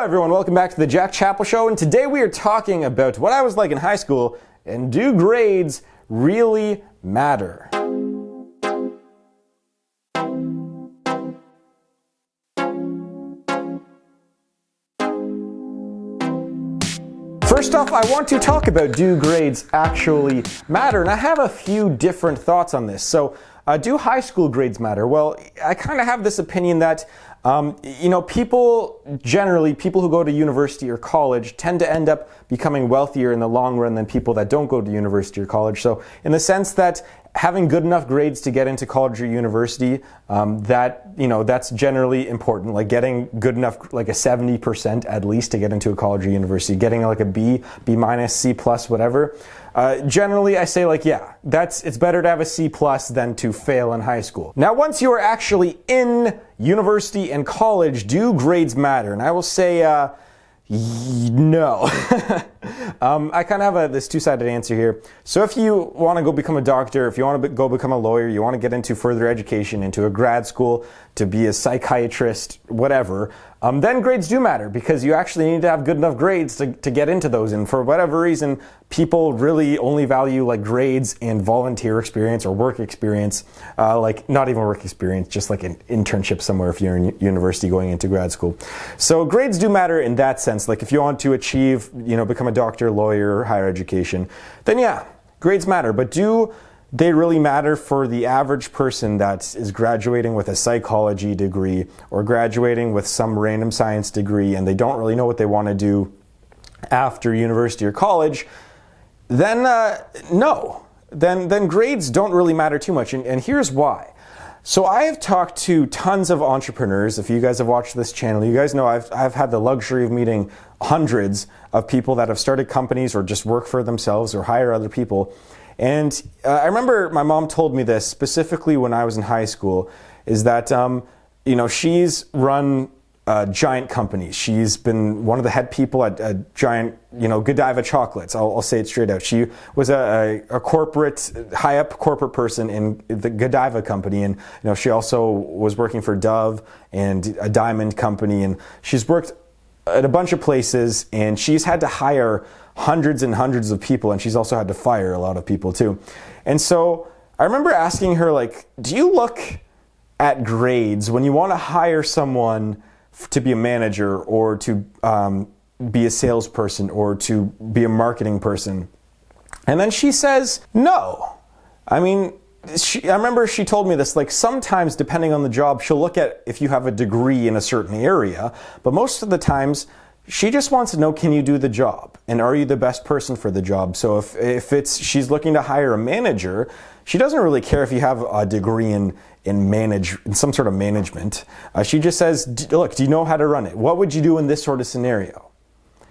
everyone, welcome back to the Chapple Show, and today we are talking about what I was like in high school and do grades really matter? First off, I want to talk about do grades actually matter, and I have a few different thoughts on this. So, do high school grades matter? Well, I kind of have this opinion that people who go to university or college tend to end up becoming wealthier in the long run than people that don't go to university or college. So in the sense that having good enough grades to get into college or university, that's generally important. Like getting good enough, like a 70% at least to get into a college or university, getting like a B minus, C plus, whatever. Generally, I say it's better to have a C plus than to fail in high school. Now, once you are actually in university and college, do grades matter? And I will say, no. I kind of have this two-sided answer here. So if you want to go become a doctor, if you want to go become a lawyer, you want to get into further education, into a grad school, to be a psychiatrist, whatever, then grades do matter because you actually need to have good enough grades to get into those. And for whatever reason, people really only value like grades and volunteer experience or work experience, like not even work experience, just like an internship somewhere if you're in university going into grad school. So grades do matter in that sense. Like if you want to achieve, become a doctor, lawyer, higher education, then yeah, grades matter. But do they really matter for the average person that is graduating with a psychology degree or graduating with some random science degree and they don't really know what they want to do after university or college? Then no. Then grades don't really matter too much. And here's why. So I have talked to tons of entrepreneurs. If you guys have watched this channel, you guys know I've had the luxury of meeting hundreds of people that have started companies or just work for themselves or hire other people. And I remember my mom told me this specifically when I was in high school, is that, she's run giant companies. She's been one of the head people at a giant, Godiva chocolates. I'll say it straight out. She was a high up corporate person in the Godiva company. And, she also was working for Dove and a diamond company. And she's worked at a bunch of places, and she's had to hire hundreds and hundreds of people, and she's also had to fire a lot of people too. And so I remember asking her, do you look at grades when you want to hire someone to be a manager or to be a salesperson or to be a marketing person? And then she says, no. I mean, I remember she told me this, sometimes depending on the job, she'll look at if you have a degree in a certain area, but most of the times she just wants to know, can you do the job? And are you the best person for the job? So if she's looking to hire a manager, she doesn't really care if you have a degree in some sort of management. She just says, look, do you know how to run it? What would you do in this sort of scenario?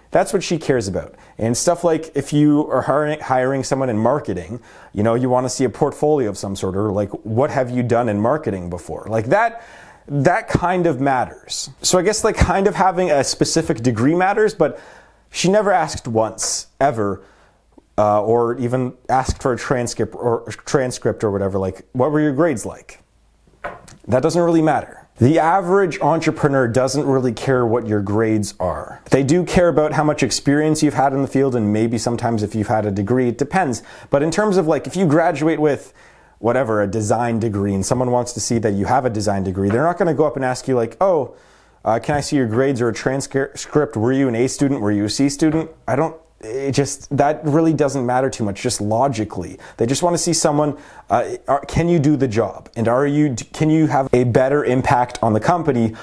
That's what she cares about. And stuff like if you are hiring someone in marketing, you want to see a portfolio of some sort, or what have you done in marketing before? That kind of matters. So I guess kind of having a specific degree matters, but she never asked once, ever, or even asked for a transcript or whatever, what were your grades like? That doesn't really matter. The average entrepreneur doesn't really care what your grades are. They do care about how much experience you've had in the field, and maybe sometimes if you've had a degree, it depends. But in terms of if you graduate with whatever, a design degree, and someone wants to see that you have a design degree, they're not going to go up and ask you can I see your grades or a transcript? Were you an A student? Were you a C student? That really doesn't matter too much, just logically. They just want to see someone, can you do the job? And can you have a better impact on the company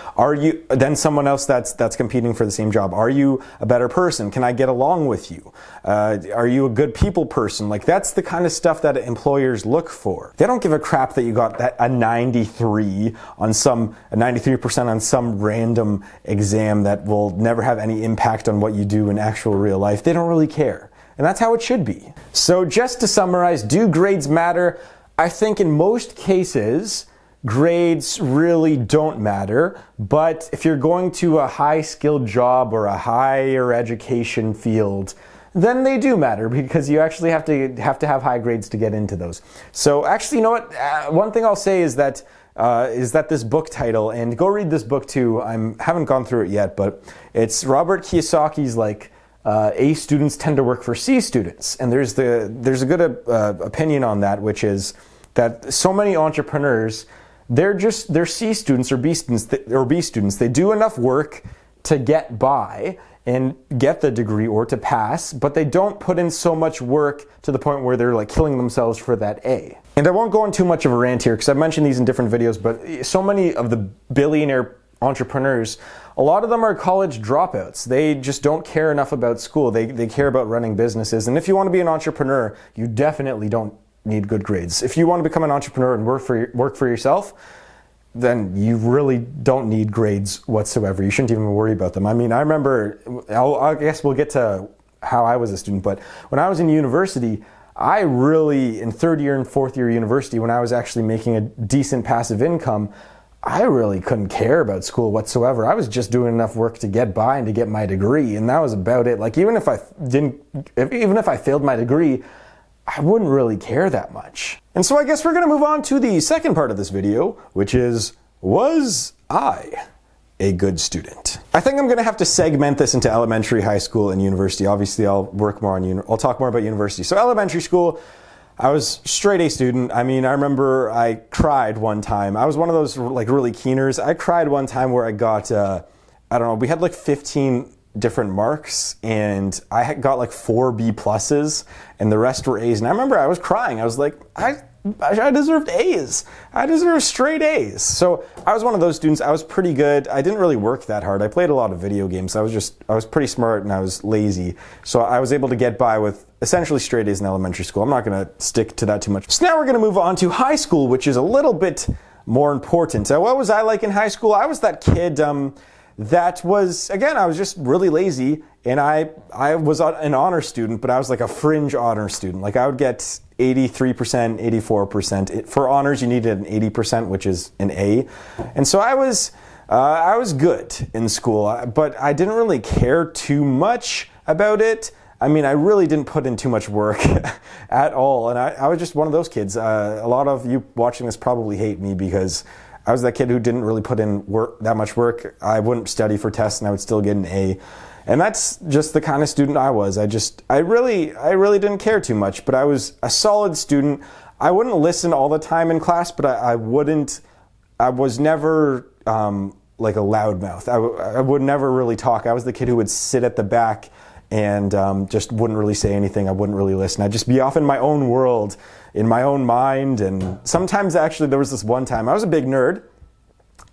than someone else that's competing for the same job? Are you a better person? Can I get along with you? Are you a good people person? That's the kind of stuff that employers look for. They don't give a crap that you got a 93% on some random exam that will never have any impact on what you do in actual real life. They don't really care. And that's how it should be. So just to summarize, do grades matter? I think in most cases, grades really don't matter. But if you're going to a high-skilled job or a higher education field, then they do matter because you actually have to have high grades to get into those. So actually, you know what? One thing I'll say is that is that this book title, and go read this book too. Haven't gone through it yet, but it's Robert Kiyosaki's like A students tend to work for C students, and there's a good opinion on that, which is that so many entrepreneurs, they're C students or B students. They do enough work to get by and get the degree or to pass, but they don't put in so much work to the point where they're like killing themselves for that A. And I won't go on too much of a rant here because I've mentioned these in different videos, but so many of the billionaire entrepreneurs, a lot of them are college dropouts. They just don't care enough about school. They care about running businesses. And if you want to be an entrepreneur, you definitely don't need good grades. If you want to become an entrepreneur and work for yourself, then you really don't need grades whatsoever. You shouldn't even worry about them. I mean, I remember, I guess we'll get to how I was a student, but when I was in university, I really, in third year and fourth year university, when I was actually making a decent passive income, I really couldn't care about school whatsoever. I was just doing enough work to get by and to get my degree, and that was about it. Like even if I failed my degree, I wouldn't really care that much. And so I guess we're going to move on to the second part of this video, which is, was I a good student? I think I'm going to have to segment this into elementary, high school, and university. Obviously, I'll talk more about university. So elementary school, I was straight A student. I mean, I remember I cried one time. I was one of those like really keeners. I cried one time where I got, I don't know, we had like 15 different marks, and I had got like 4 B pluses, and the rest were A's. And I remember I was crying. I was like, I deserved A's. I deserved straight A's. So I was one of those students. I was pretty good. I didn't really work that hard. I played a lot of video games. I was pretty smart, and I was lazy. So I was able to get by with essentially straight A's in elementary school. I'm not going to stick to that too much. So now we're going to move on to high school, which is a little bit more important. So what was I like in high school? I was that kid that was, again, I was just really lazy, and I was an honor student, but I was like a fringe honor student. Like I would get 83%, 84%. For honors, you needed an 80%, which is an A. And so I was good in school, but I didn't really care too much about it. I mean, I really didn't put in too much work at all. And I was just one of those kids. A lot of you watching this probably hate me because I was that kid who didn't really put in that much work. I wouldn't study for tests and I would still get an A. And that's just the kind of student I was. I really didn't care too much, but I was a solid student. I wouldn't listen all the time in class, but I was never like a loudmouth. I would never really talk. I was the kid who would sit at the back and just wouldn't really say anything. I wouldn't really listen. I'd just be off in my own world, in my own mind. And sometimes actually there was this one time, I was a big nerd.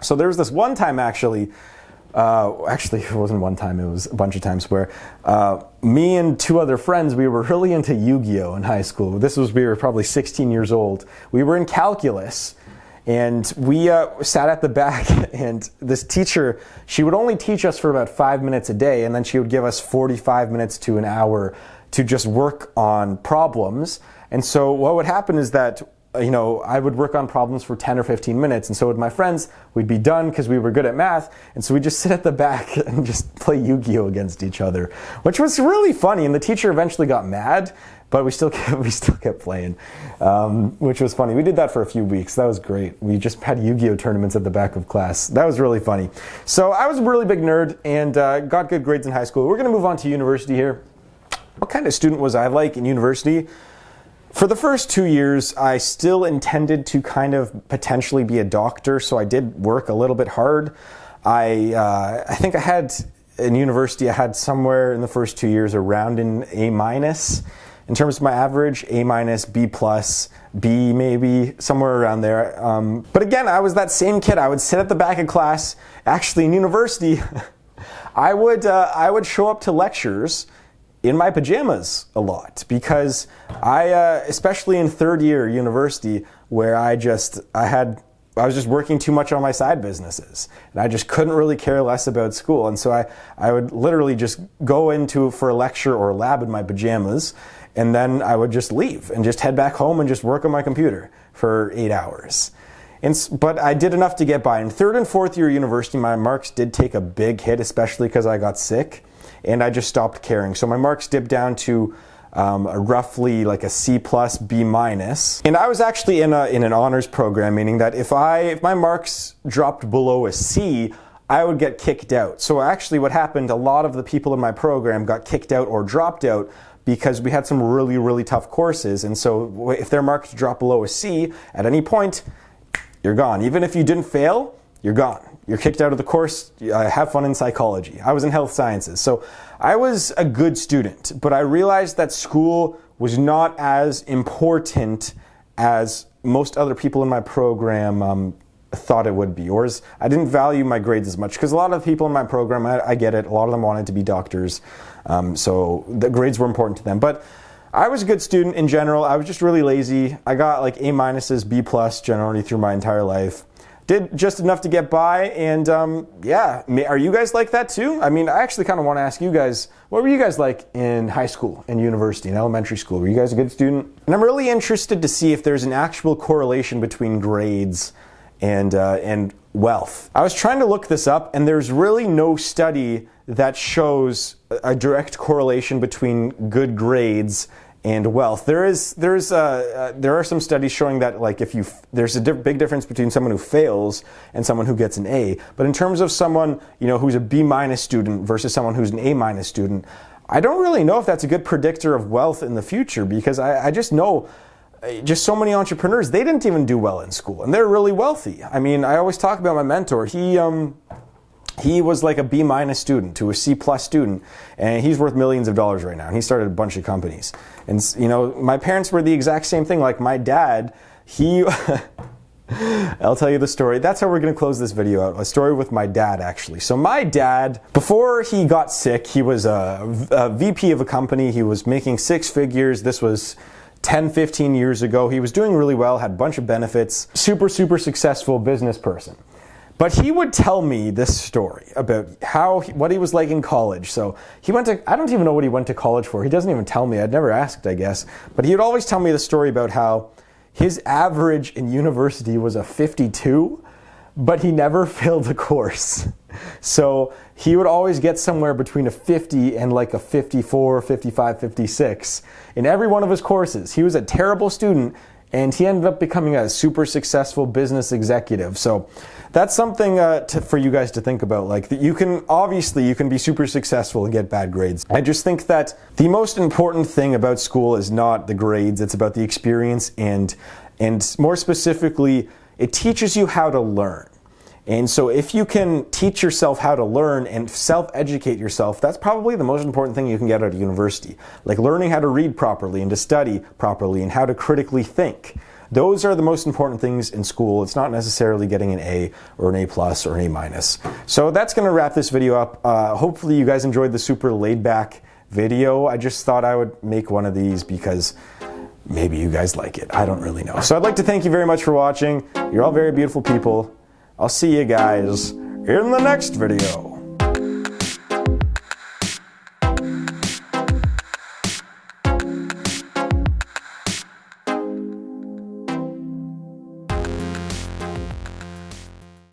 So there was this one time actually it wasn't one time, it was a bunch of times where me and 2 other friends, we were really into Yu-Gi-Oh in high school. We were probably 16 years old. We were in calculus. And we sat at the back, and this teacher, she would only teach us for about 5 minutes a day, and then she would give us 45 minutes to an hour to just work on problems. And so what would happen is that, I would work on problems for 10 or 15 minutes, and so with my friends, we'd be done because we were good at math, and so we'd just sit at the back and just play Yu-Gi-Oh against each other, which was really funny, and the teacher eventually got mad, but we still kept playing, which was funny. We did that for a few weeks. That was great. We just had Yu-Gi-Oh tournaments at the back of class. That was really funny. So I was a really big nerd and got good grades in high school. We're going to move on to university here. What kind of student was I like in university? For the first 2 years, I still intended to kind of potentially be a doctor, so I did work a little bit hard. I think in university, I had somewhere in the first 2 years around an A-. In terms of my average, A-, B+, B maybe, somewhere around there. But again, I was that same kid. I would sit at the back of class. Actually, in university, I would show up to lectures in my pajamas a lot because especially in third year university, where I was just working too much on my side businesses, and I just couldn't really care less about school. And so I would literally just go for a lecture or a lab in my pajamas, and then I would just leave and just head back home and just work on my computer for 8 hours. But I did enough to get by. In third and fourth year university, my marks did take a big hit, especially because I got sick, and I just stopped caring. So my marks dipped down to roughly like a C plus, B minus. And I was actually in an honors program, meaning that if my marks dropped below a C, I would get kicked out. So actually what happened, a lot of the people in my program got kicked out or dropped out because we had some really, really tough courses. And so if their marks drop below a C at any point, you're gone. Even if you didn't fail, you're gone. You're kicked out of the course. Have fun in psychology. I was in health sciences. So I was a good student, but I realized that school was not as important as most other people in my program thought it would be, or I didn't value my grades as much, because a lot of people in my program, I get it, a lot of them wanted to be doctors, so the grades were important to them. But I was a good student in general. I was just really lazy. I got like A minuses, B plus generally through my entire life. Did just enough to get by, and yeah, are you guys like that too? I mean, I actually kind of want to ask you guys, what were you guys like in high school and university and elementary school? Were you guys a good student? And I'm really interested to see if there's an actual correlation between grades and wealth. I was trying to look this up, and there's really no study that shows a direct correlation between good grades and wealth. There are some studies showing that like there's a big difference between someone who fails and someone who gets an A. But in terms of someone who's a B minus student versus someone who's an A minus student, I don't really know if that's a good predictor of wealth in the future, because I just know just so many entrepreneurs, they didn't even do well in school, and they're really wealthy. I mean, I always talk about my mentor. He was like a B minus student to a C plus student, and he's worth millions of dollars right now, and he started a bunch of companies. And my parents were the exact same thing. Like my dad, I'll tell you the story. That's how we're going to close this video out. A story with my dad, actually. So my dad, before he got sick, he was a VP of a company. He was making six figures. This was 10, 15 years ago. He was doing really well, had a bunch of benefits, super, super successful business person. But he would tell me this story about what he was like in college. So he went to, I don't even know what he went to college for. He doesn't even tell me. I'd never asked, I guess. But he would always tell me the story about how his average in university was a 52, but he never failed a course. So he would always get somewhere between a 50 and like a 54, 55, 56 in every one of his courses. He was a terrible student, and he ended up becoming a super successful business executive. So that's something for you guys to think about. Like, you can be super successful and get bad grades. I just think that the most important thing about school is not the grades. It's about the experience, and more specifically, it teaches you how to learn. And so if you can teach yourself how to learn and self-educate yourself, that's probably the most important thing you can get out of university. Like learning how to read properly and to study properly and how to critically think. Those are the most important things in school. It's not necessarily getting an A or an A plus or an A minus. So that's going to wrap this video up. Hopefully you guys enjoyed the super laid back video. I just thought I would make one of these because maybe you guys like it. I don't really know. So I'd like to thank you very much for watching. You're all very beautiful people. I'll see you guys in the next video.